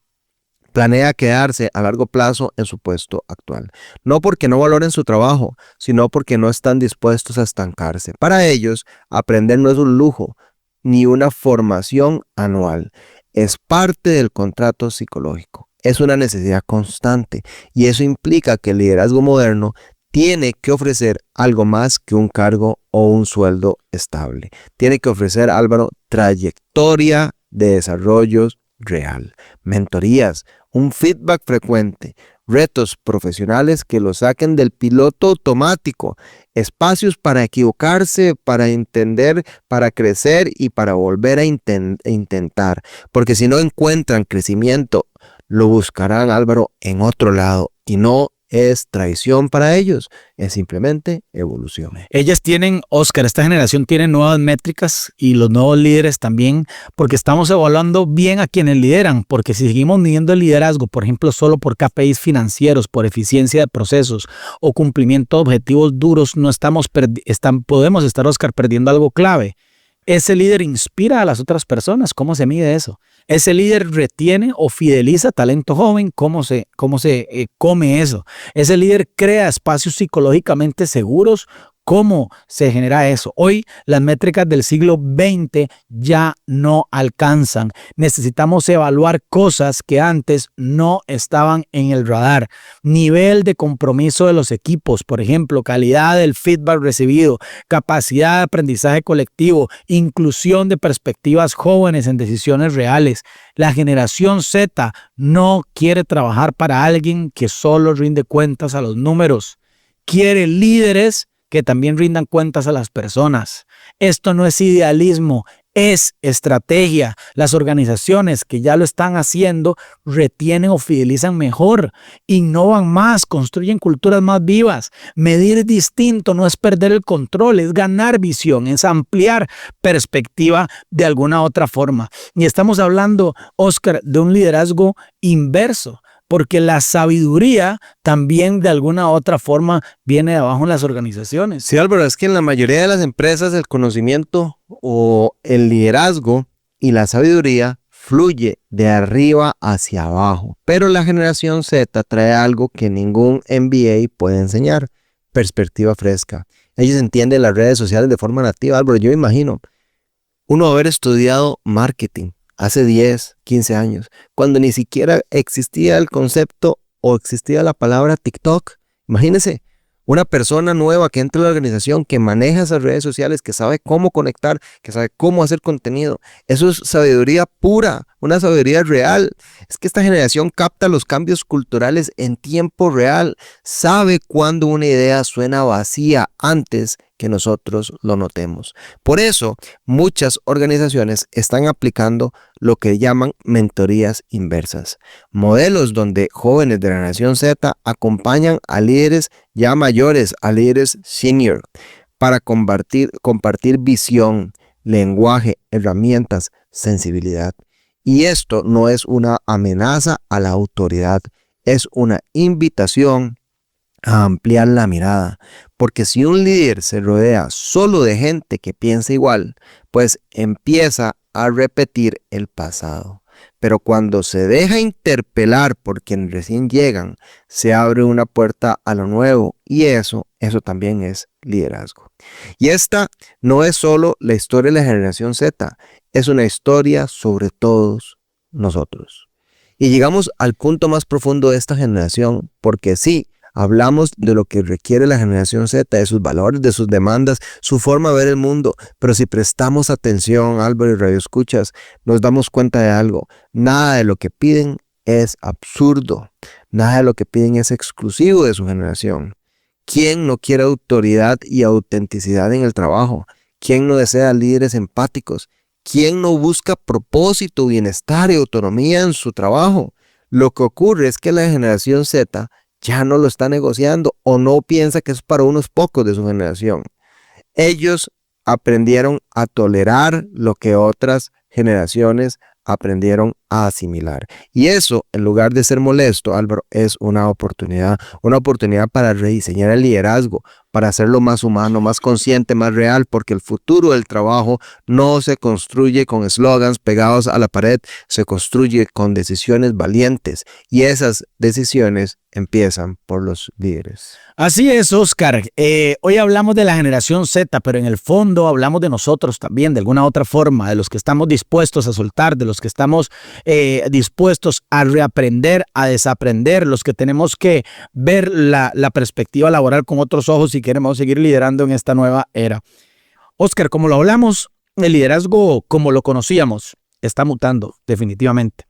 planea quedarse a largo plazo en su puesto actual. No porque no valoren su trabajo, sino porque no están dispuestos a estancarse. Para ellos, aprender no es un lujo ni una formación anual. Es parte del contrato psicológico. Es una necesidad constante, y eso implica que el liderazgo moderno tiene que ofrecer algo más que un cargo o un sueldo estable. Tiene que ofrecer, Álvaro, trayectoria de desarrollo real, mentorías, un feedback frecuente, retos profesionales que lo saquen del piloto automático, espacios para equivocarse, para entender, para crecer y para volver a intentar. Porque si no encuentran crecimiento, lo buscarán, Álvaro, en otro lado, y no es traición para ellos, es simplemente evolución. Ellas tienen, Oscar, esta generación tiene nuevas métricas, y los nuevos líderes también, porque estamos evaluando bien a quienes lideran, porque si seguimos midiendo el liderazgo, por ejemplo, solo por KPIs financieros, por eficiencia de procesos o cumplimiento de objetivos duros, podemos estar, Oscar, perdiendo algo clave. Ese líder inspira a las otras personas. ¿Cómo se mide eso? Ese líder retiene o fideliza talento joven. ¿Cómo se come eso? Ese líder crea espacios psicológicamente seguros. ¿Cómo se genera eso? Hoy las métricas del siglo XX ya no alcanzan. Necesitamos evaluar cosas que antes no estaban en el radar. Nivel de compromiso de los equipos, por ejemplo, calidad del feedback recibido, capacidad de aprendizaje colectivo, inclusión de perspectivas jóvenes en decisiones reales. La generación Z no quiere trabajar para alguien que solo rinde cuentas a los números. Quiere líderes que también rindan cuentas a las personas. Esto no es idealismo, es estrategia. Las organizaciones que ya lo están haciendo retienen o fidelizan mejor, innovan más, construyen culturas más vivas. Medir distinto no es perder el control, es ganar visión, es ampliar perspectiva de alguna otra forma. Y estamos hablando, Oscar, de un liderazgo inverso, porque la sabiduría también de alguna otra forma viene de abajo en las organizaciones. Sí, Álvaro, es que en la mayoría de las empresas el conocimiento o el liderazgo y la sabiduría fluye de arriba hacia abajo. Pero la generación Z trae algo que ningún MBA puede enseñar: perspectiva fresca. Ellos entienden las redes sociales de forma nativa. Álvaro, yo imagino uno haber estudiado marketing hace 10, 15 años, cuando ni siquiera existía el concepto o existía la palabra TikTok. Imagínense, una persona nueva que entra a la organización, que maneja esas redes sociales, que sabe cómo conectar, que sabe cómo hacer contenido. Eso es sabiduría pura, una sabiduría real. Es que esta generación capta los cambios culturales en tiempo real, sabe cuándo una idea suena vacía antes que nosotros lo notemos. Por eso, muchas organizaciones están aplicando lo que llaman mentorías inversas. Modelos donde jóvenes de la generación Z acompañan a líderes ya mayores, a líderes senior, para compartir visión, lenguaje, herramientas, sensibilidad. Y esto no es una amenaza a la autoridad, es una invitación a ampliar la mirada, porque si un líder se rodea solo de gente que piensa igual, pues empieza a repetir el pasado. Pero cuando se deja interpelar por quienes recién llegan, se abre una puerta a lo nuevo, y eso también es liderazgo. Y esta no es solo la historia de la generación Z, es una historia sobre todos nosotros. Y llegamos al punto más profundo de esta generación, porque sí, hablamos de lo que requiere la generación Z, de sus valores, de sus demandas, su forma de ver el mundo. Pero si prestamos atención, Álvaro y Radio Escuchas, nos damos cuenta de algo. Nada de lo que piden es absurdo. Nada de lo que piden es exclusivo de su generación. ¿Quién no quiere autoridad y autenticidad en el trabajo? ¿Quién no desea líderes empáticos? ¿Quién no busca propósito, bienestar y autonomía en su trabajo? Lo que ocurre es que la generación Z ya no lo está negociando o no piensa que es para unos pocos de su generación. Ellos aprendieron a tolerar lo que otras generaciones aprendieron a asimilar. Y eso, en lugar de ser molesto, Álvaro, es una oportunidad para rediseñar el liderazgo, para hacerlo más humano, más consciente, más real, porque el futuro del trabajo no se construye con eslogans pegados a la pared, se construye con decisiones valientes, y esas decisiones empiezan por los líderes. Así es, Oscar. Hoy hablamos de la generación Z, pero en el fondo hablamos de nosotros también, de alguna otra forma, de los que estamos dispuestos a soltar, de los que estamos dispuestos a reaprender, a desaprender, los que tenemos que ver la perspectiva laboral con otros ojos si queremos seguir liderando en esta nueva era. Oscar, como lo hablamos, el liderazgo como lo conocíamos está mutando definitivamente.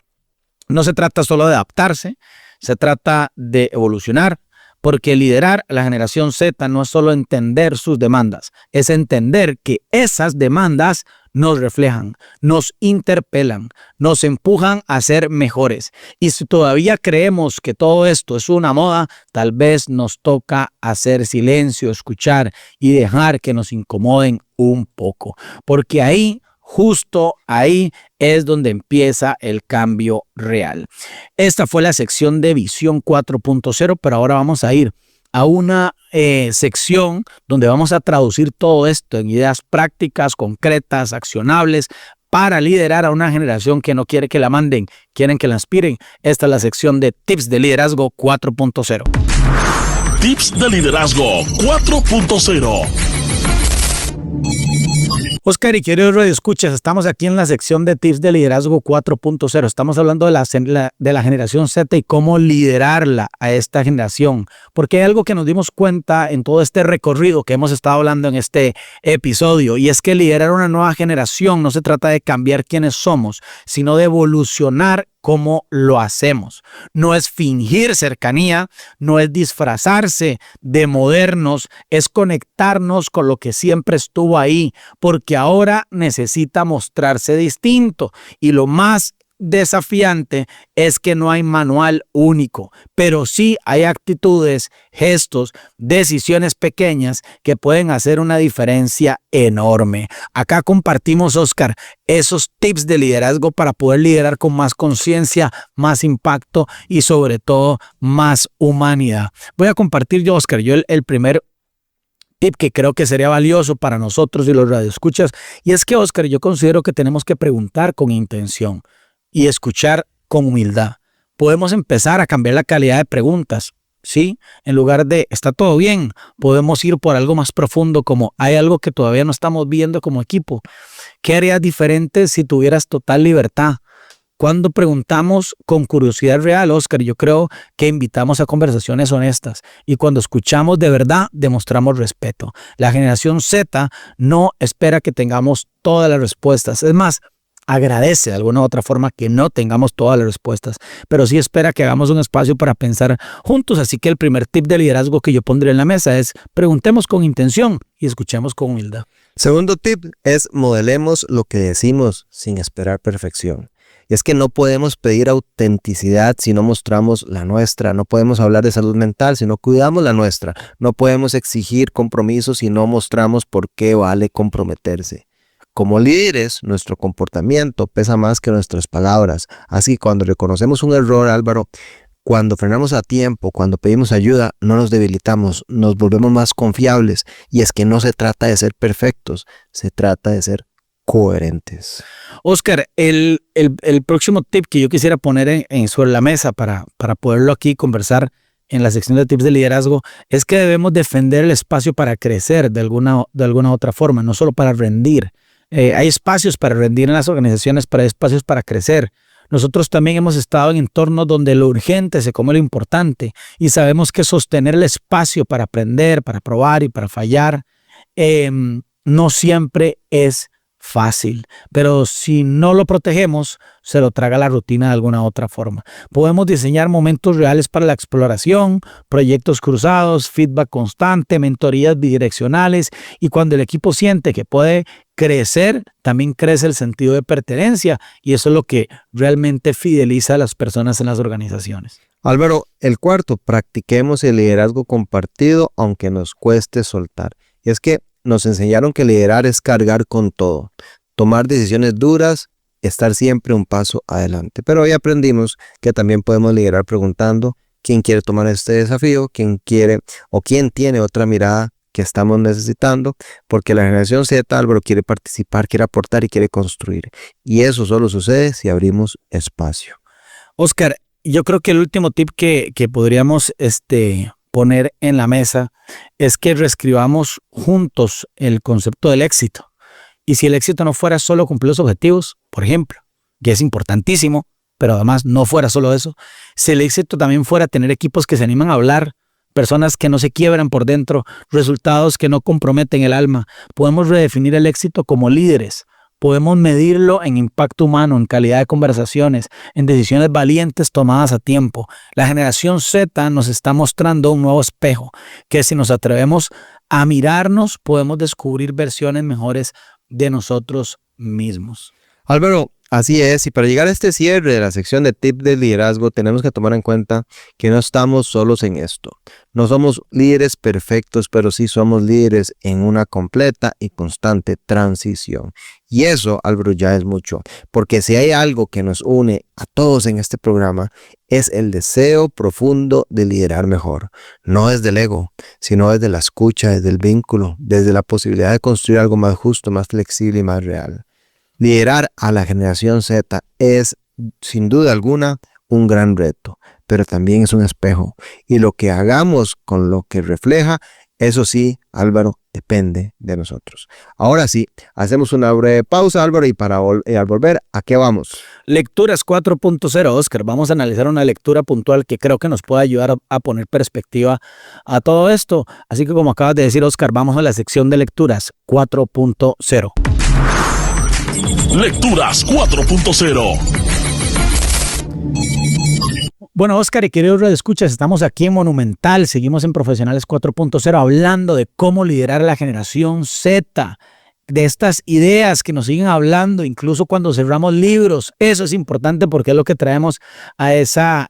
No se trata solo de adaptarse, se trata de evolucionar, porque liderar a la generación Z no es solo entender sus demandas, es entender que esas demandas nos reflejan, nos interpelan, nos empujan a ser mejores. Y si todavía creemos que todo esto es una moda, tal vez nos toca hacer silencio, escuchar y dejar que nos incomoden un poco, porque ahí, justo ahí, es donde empieza el cambio real. Esta fue la sección de Visión 4.0, pero ahora vamos a ir a una sección donde vamos a traducir todo esto en ideas prácticas, concretas, accionables, para liderar a una generación que no quiere que la manden, quieren que la inspiren. Esta es la sección de Tips de Liderazgo 4.0. Tips de Liderazgo 4.0. Oscar y queridos radioescuchas, estamos aquí en la sección de Tips de Liderazgo 4.0. Estamos hablando de la generación Z y cómo liderarla a esta generación. Porque hay algo que nos dimos cuenta en todo este recorrido que hemos estado hablando en este episodio, y es que liderar una nueva generación no se trata de cambiar quiénes somos, sino de evolucionar cómo lo hacemos. No es fingir cercanía, no es disfrazarse de modernos, es conectarnos con lo que siempre estuvo ahí, porque ahora necesita mostrarse distinto. Y lo más desafiante es que no hay manual único, pero sí hay actitudes, gestos, decisiones pequeñas que pueden hacer una diferencia enorme. Acá compartimos, Oscar, esos tips de liderazgo para poder liderar con más conciencia, más impacto y sobre todo más humanidad. Voy a compartir yo, Oscar, el primer tip que creo que sería valioso para nosotros y los radioescuchas, y es que, Oscar, yo considero que tenemos que preguntar con intención y escuchar con humildad. Podemos empezar a cambiar la calidad de preguntas, ¿sí? En lugar de ¿está todo bien?, podemos ir por algo más profundo como ¿hay algo que todavía no estamos viendo como equipo? ¿Qué harías diferente si tuvieras total libertad? Cuando preguntamos con curiosidad real, Oscar, yo creo que invitamos a conversaciones honestas y cuando escuchamos de verdad, demostramos respeto. La generación Z no espera que tengamos todas las respuestas. Es más, agradece de alguna u otra forma que no tengamos todas las respuestas, pero sí espera que hagamos un espacio para pensar juntos. Así que el primer tip de liderazgo que yo pondré en la mesa es preguntemos con intención y escuchemos con humildad. Segundo tip es modelemos lo que decimos sin esperar perfección. Y es que no podemos pedir autenticidad si no mostramos la nuestra. No podemos hablar de salud mental si no cuidamos la nuestra. No podemos exigir compromisos si no mostramos por qué vale comprometerse. Como líderes, nuestro comportamiento pesa más que nuestras palabras. Así que cuando reconocemos un error, Álvaro, cuando frenamos a tiempo, cuando pedimos ayuda, no nos debilitamos, nos volvemos más confiables. Y es que no se trata de ser perfectos, se trata de ser coherentes. Oscar, el próximo tip que yo quisiera poner sobre la mesa para poderlo aquí conversar en la sección de tips de liderazgo es que debemos defender el espacio para crecer de alguna otra forma, no solo para rendir. Hay espacios para rendir en las organizaciones, pero hay espacios para crecer. Nosotros también hemos estado en entornos donde lo urgente se come lo importante y sabemos que sostener el espacio para aprender, para probar y para fallar no siempre es fácil, pero si no lo protegemos, se lo traga la rutina de alguna otra forma. Podemos diseñar momentos reales para la exploración, proyectos cruzados, feedback constante, mentorías bidireccionales y cuando el equipo siente que puede crecer, también crece el sentido de pertenencia y eso es lo que realmente fideliza a las personas en las organizaciones. Álvaro, el cuarto, practiquemos el liderazgo compartido aunque nos cueste soltar. Y es que nos enseñaron que liderar es cargar con todo, tomar decisiones duras, estar siempre un paso adelante. Pero hoy aprendimos que también podemos liderar preguntando quién quiere tomar este desafío, quién quiere o quién tiene otra mirada que estamos necesitando, porque la generación Z, Álvaro, quiere participar, quiere aportar y quiere construir. Y eso solo sucede si abrimos espacio. Oscar, yo creo que el último tip que podríamos poner en la mesa es que reescribamos juntos el concepto del éxito. Y si el éxito no fuera solo cumplir los objetivos, por ejemplo, que es importantísimo, pero además no fuera solo eso, si el éxito también fuera tener equipos que se animan a hablar, personas que no se quiebran por dentro, resultados que no comprometen el alma, podemos redefinir el éxito como líderes. Podemos medirlo en impacto humano, en calidad de conversaciones, en decisiones valientes tomadas a tiempo. La generación Z nos está mostrando un nuevo espejo, que si nos atrevemos a mirarnos, podemos descubrir versiones mejores de nosotros mismos. Álvaro, así es, y para llegar a este cierre de la sección de tips de liderazgo, tenemos que tomar en cuenta que no estamos solos en esto. No somos líderes perfectos, pero sí somos líderes en una completa y constante transición. Y eso, Álvaro, ya es mucho, porque si hay algo que nos une a todos en este programa, es el deseo profundo de liderar mejor. No desde el ego, sino desde la escucha, desde el vínculo, desde la posibilidad de construir algo más justo, más flexible y más real. Liderar a la generación Z es, sin duda alguna, un gran reto, pero también es un espejo. Y lo que hagamos con lo que refleja, eso sí, Álvaro, depende de nosotros. Ahora sí, hacemos una breve pausa, Álvaro, y al volver, ¿a qué vamos? Lecturas 4.0, Oscar. Vamos a analizar una lectura puntual que creo que nos puede ayudar a poner perspectiva a todo esto. Así que como acabas de decir, Oscar, vamos a la sección de lecturas 4.0. Lecturas 4.0. Bueno, Oscar y queridos radioescuchas, estamos aquí en Monumental, seguimos en Profesionales 4.0 hablando de cómo liderar a la generación Z, de estas ideas que nos siguen hablando, incluso cuando cerramos libros. Eso es importante porque es lo que traemos a esta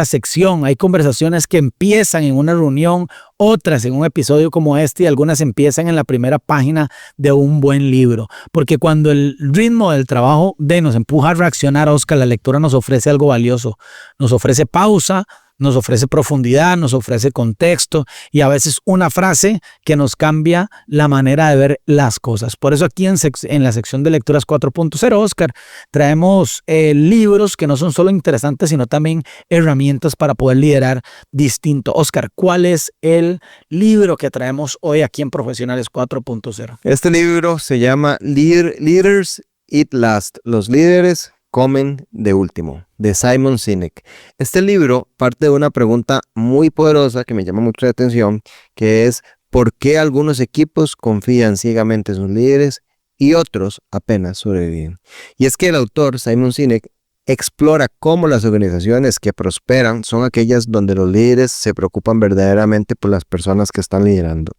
sección. Hay conversaciones que empiezan en una reunión, otras en un episodio como este y algunas empiezan en la primera página de un buen libro. Porque cuando el ritmo del trabajo nos empuja a reaccionar, Oscar, la lectura nos ofrece algo valioso. Nos ofrece pausa, nos ofrece profundidad, nos ofrece contexto y a veces una frase que nos cambia la manera de ver las cosas. Por eso aquí en la sección de Lecturas 4.0, Oscar, traemos libros que no son solo interesantes, sino también herramientas para poder liderar distinto. Oscar, ¿cuál es el libro que traemos hoy aquí en Profesionales 4.0? Este libro se llama Leaders Eat Last. Los líderes comen de último, de Simon Sinek. Este libro parte de una pregunta muy poderosa que me llama mucho la atención, que es ¿por qué algunos equipos confían ciegamente en sus líderes y otros apenas sobreviven? Y es que el autor, Simon Sinek, explora cómo las organizaciones que prosperan son aquellas donde los líderes se preocupan verdaderamente por las personas que están liderando,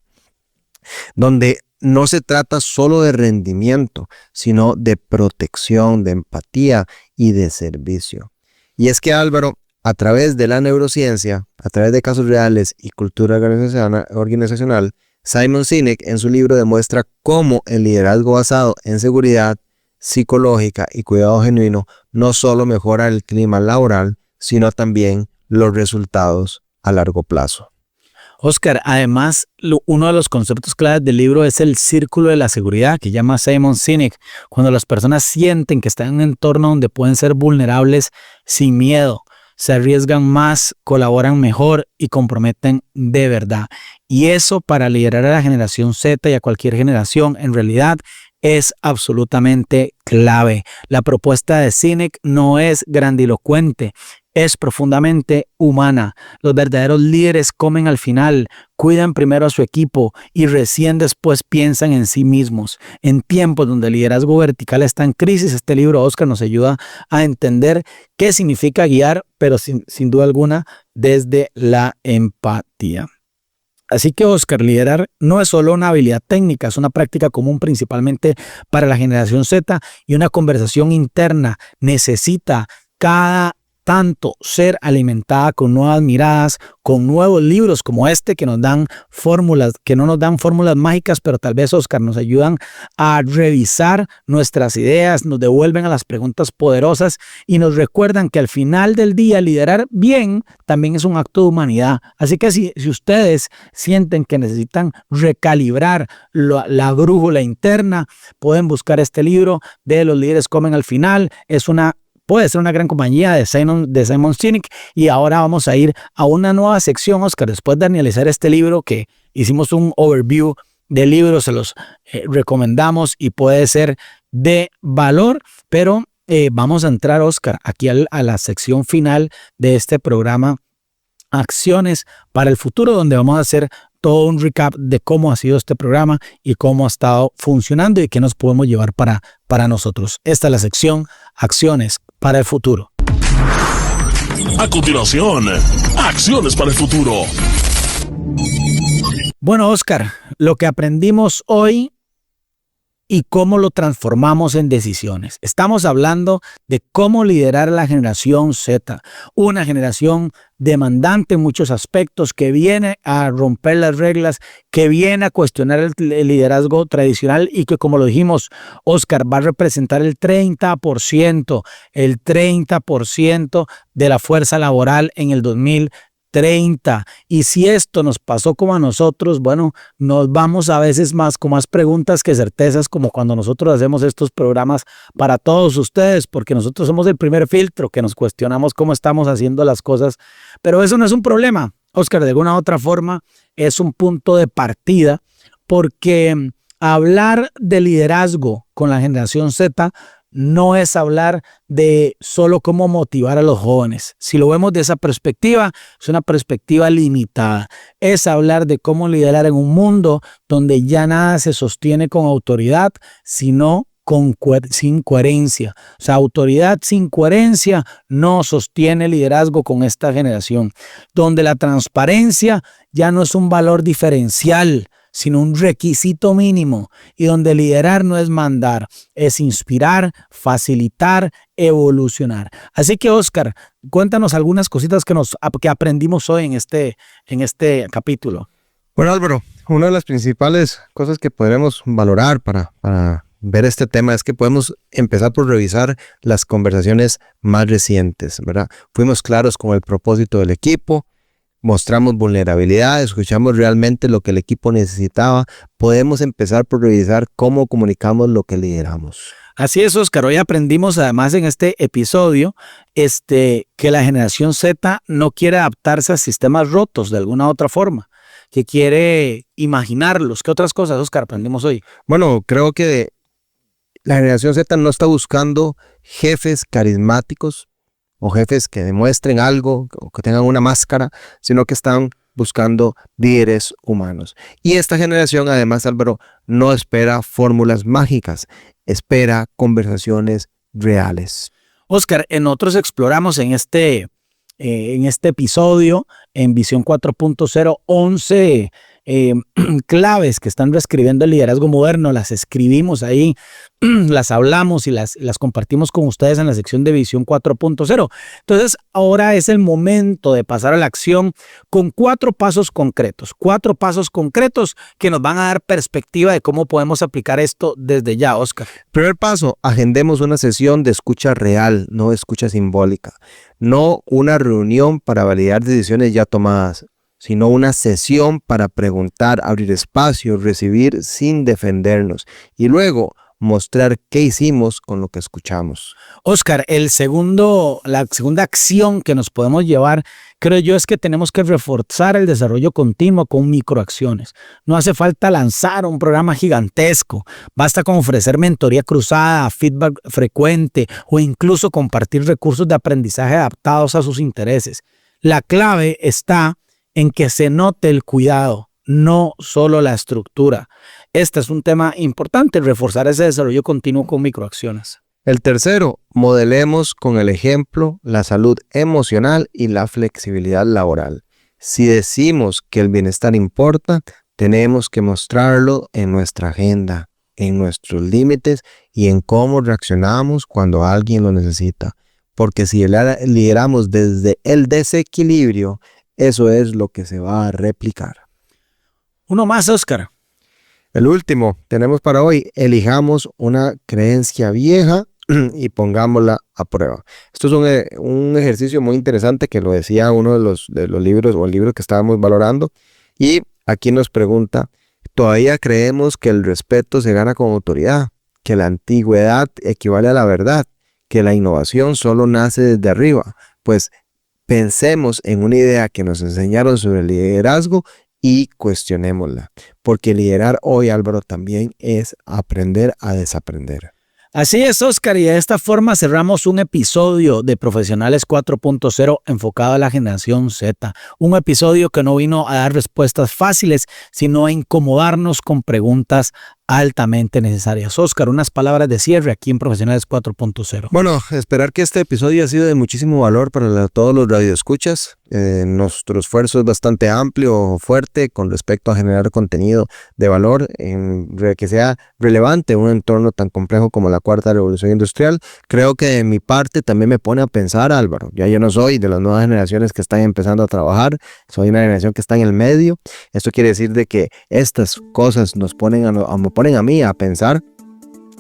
donde no se trata solo de rendimiento, sino de protección, de empatía y de servicio. Y es que Álvaro, a través de la neurociencia, a través de casos reales y cultura organizacional, Simon Sinek en su libro demuestra cómo el liderazgo basado en seguridad psicológica y cuidado genuino no solo mejora el clima laboral, sino también los resultados a largo plazo. Oscar, además, uno de los conceptos claves del libro es el círculo de la seguridad que llama Simon Sinek. Cuando las personas sienten que están en un entorno donde pueden ser vulnerables sin miedo, se arriesgan más, colaboran mejor y comprometen de verdad. Y eso para liderar a la generación Z y a cualquier generación, en realidad, es absolutamente clave. La propuesta de Sinek no es grandilocuente, es profundamente humana. Los verdaderos líderes comen al final, cuidan primero a su equipo y recién después piensan en sí mismos. En tiempos donde el liderazgo vertical está en crisis, este libro, Oscar, nos ayuda a entender qué significa guiar, pero sin duda alguna desde la empatía. Así que, Oscar, liderar no es solo una habilidad técnica, es una práctica común principalmente para la generación Z y una conversación interna. Necesita cada tanto ser alimentada con nuevas miradas, con nuevos libros como este que nos dan fórmulas, que no nos dan fórmulas mágicas, pero tal vez, Oscar, nos ayudan a revisar nuestras ideas, nos devuelven a las preguntas poderosas y nos recuerdan que al final del día liderar bien también es un acto de humanidad. Así que si ustedes sienten que necesitan recalibrar la brújula interna, pueden buscar este libro de Los líderes comen al final. Puede ser una gran compañía de Simon Sinek. Y ahora vamos a ir a una nueva sección, Oscar. Después de analizar este libro, que hicimos un overview del libro, se los recomendamos y puede ser de valor. Pero vamos a entrar, Oscar, aquí a la sección final de este programa, Acciones para el Futuro, donde vamos a hacer todo un recap de cómo ha sido este programa y cómo ha estado funcionando y qué nos podemos llevar para nosotros. Esta es la sección Acciones para el Futuro. A continuación, Acciones para el Futuro. Bueno, Oscar, lo que aprendimos hoy y cómo lo transformamos en decisiones. Estamos hablando de cómo liderar a la generación Z, una generación demandante en muchos aspectos, que viene a romper las reglas, que viene a cuestionar el liderazgo tradicional y que, como lo dijimos, Oscar, va a representar el 30% de la fuerza laboral en el 2030. Y si esto nos pasó como a nosotros, bueno, nos vamos a veces con más preguntas que certezas, como cuando nosotros hacemos estos programas para todos ustedes, porque nosotros somos el primer filtro que nos cuestionamos cómo estamos haciendo las cosas. Pero eso no es un problema, Oscar, de alguna u otra forma es un punto de partida, porque hablar de liderazgo con la generación Z no es hablar de solo cómo motivar a los jóvenes. Si lo vemos de esa perspectiva, es una perspectiva limitada. Es hablar de cómo liderar en un mundo donde ya nada se sostiene con autoridad, sino sin coherencia. O sea, autoridad sin coherencia no sostiene liderazgo con esta generación, donde la transparencia ya no es un valor diferencial, sino un requisito mínimo, y donde liderar no es mandar, es inspirar, facilitar, evolucionar. Así que, Oscar, cuéntanos algunas cositas que aprendimos hoy en este capítulo. Bueno, Álvaro, una de las principales cosas que podremos valorar para ver este tema es que podemos empezar por revisar las conversaciones más recientes, ¿verdad? Fuimos claros con el propósito del equipo, mostramos vulnerabilidad, escuchamos realmente lo que el equipo necesitaba. Podemos empezar por revisar cómo comunicamos lo que lideramos. Así es, Oscar. Hoy aprendimos además en este episodio que la generación Z no quiere adaptarse a sistemas rotos de alguna otra forma, que quiere imaginarlos. ¿Qué otras cosas, Oscar, aprendimos hoy? Bueno, creo que la generación Z no está buscando jefes carismáticos o jefes que demuestren algo o que tengan una máscara, sino que están buscando líderes humanos. Y esta generación, además, Álvaro, no espera fórmulas mágicas, espera conversaciones reales. Oscar, nosotros exploramos en este episodio, en Visión 4.0, 11 claves que están reescribiendo el liderazgo moderno. Las escribimos ahí, las hablamos y las compartimos con ustedes en la sección de Visión 4.0. Entonces, ahora es el momento de pasar a la acción con 4 pasos concretos que nos van a dar perspectiva de cómo podemos aplicar esto desde ya, Oscar. Primer paso, agendemos una sesión de escucha real, no escucha simbólica. No una reunión para validar decisiones ya tomadas, sino una sesión para preguntar, abrir espacio, recibir sin defendernos y luego mostrar qué hicimos con lo que escuchamos. Oscar, la segunda acción que nos podemos llevar, creo yo, es que tenemos que reforzar el desarrollo continuo con microacciones. No hace falta lanzar un programa gigantesco, basta con ofrecer mentoría cruzada, feedback frecuente o incluso compartir recursos de aprendizaje adaptados a sus intereses. La clave está en que se note el cuidado, no solo la estructura. Este es un tema importante, reforzar ese desarrollo continuo con microacciones. El tercero, modelemos con el ejemplo la salud emocional y la flexibilidad laboral. Si decimos que el bienestar importa, tenemos que mostrarlo en nuestra agenda, en nuestros límites y en cómo reaccionamos cuando alguien lo necesita. Porque si lideramos desde el desequilibrio, eso es lo que se va a replicar. Uno más, Oscar. El último, tenemos para hoy, elijamos una creencia vieja y pongámosla a prueba. Esto es un ejercicio muy interesante que lo decía uno de los libros o el libro que estábamos valorando. Y aquí nos pregunta, ¿todavía creemos que el respeto se gana con autoridad? ¿Que la antigüedad equivale a la verdad? ¿Que la innovación solo nace desde arriba? Pues pensemos en una idea que nos enseñaron sobre el liderazgo y cuestionémosla. Porque liderar hoy, Álvaro, también es aprender a desaprender. Así es, Oscar, y de esta forma cerramos un episodio de Profesionales 4.0 enfocado a la generación Z. Un episodio que no vino a dar respuestas fáciles, sino a incomodarnos con preguntas altamente necesarias. Oscar, unas palabras de cierre aquí en Profesionales 4.0. Bueno, esperar que este episodio ha sido de muchísimo valor para todos los radioescuchas. Nuestro esfuerzo es bastante amplio, fuerte, con respecto a generar contenido de valor que sea relevante en un entorno tan complejo como la cuarta revolución industrial. Creo que de mi parte también me pone a pensar, Álvaro. Ya yo no soy de las nuevas generaciones que están empezando a trabajar, soy una generación que está en el medio. Esto quiere decir de que estas cosas nos ponen a mí a pensar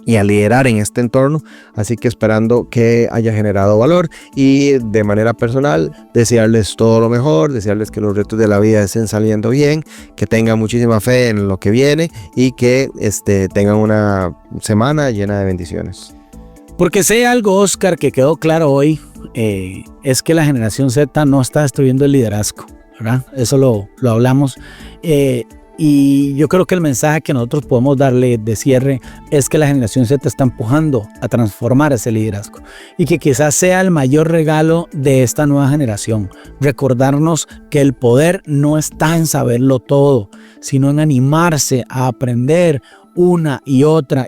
y a liderar en este entorno, así que esperando que haya generado valor y de manera personal desearles todo lo mejor, desearles que los retos de la vida estén saliendo bien, que tengan muchísima fe en lo que viene y que tengan una semana llena de bendiciones. Porque sé algo, Oscar, que quedó claro hoy, es que la generación Z no está destruyendo el liderazgo, ¿verdad? Eso lo hablamos. Y yo creo que el mensaje que nosotros podemos darle de cierre es que la generación Z está empujando a transformar ese liderazgo y que quizás sea el mayor regalo de esta nueva generación. Recordarnos que el poder no está en saberlo todo, sino en animarse a aprender una y otra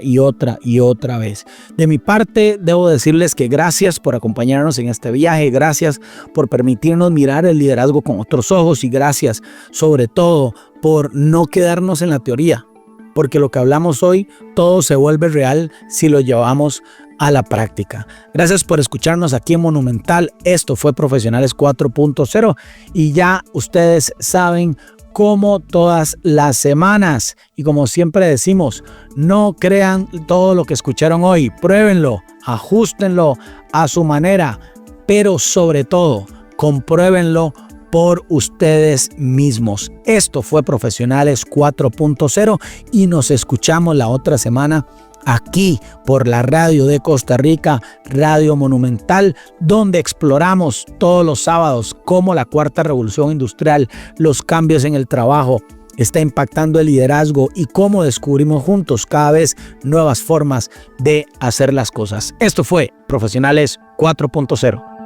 vez. De mi parte, debo decirles que gracias por acompañarnos en este viaje, gracias por permitirnos mirar el liderazgo con otros ojos y gracias sobre todo por no quedarnos en la teoría, porque lo que hablamos hoy todo se vuelve real si lo llevamos a la práctica. Gracias por escucharnos aquí en Monumental. Esto fue Profesionales 4.0 y ya ustedes saben, como todas las semanas y como siempre decimos, no crean todo lo que escucharon hoy, pruébenlo, ajustenlo a su manera, pero sobre todo compruébenlo por ustedes mismos. Esto fue Profesionales 4.0 y nos escuchamos la otra semana aquí por la radio de Costa Rica, Radio Monumental, donde exploramos todos los sábados cómo la cuarta revolución industrial, los cambios en el trabajo, está impactando el liderazgo y cómo descubrimos juntos cada vez nuevas formas de hacer las cosas. Esto fue Profesionales 4.0.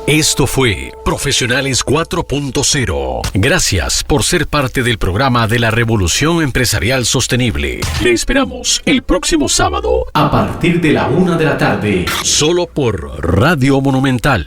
Esto fue Profesionales 4.0. Gracias por ser parte del programa de la Revolución Empresarial Sostenible. Le esperamos el próximo sábado a partir de la 1 de la tarde, solo por Radio Monumental.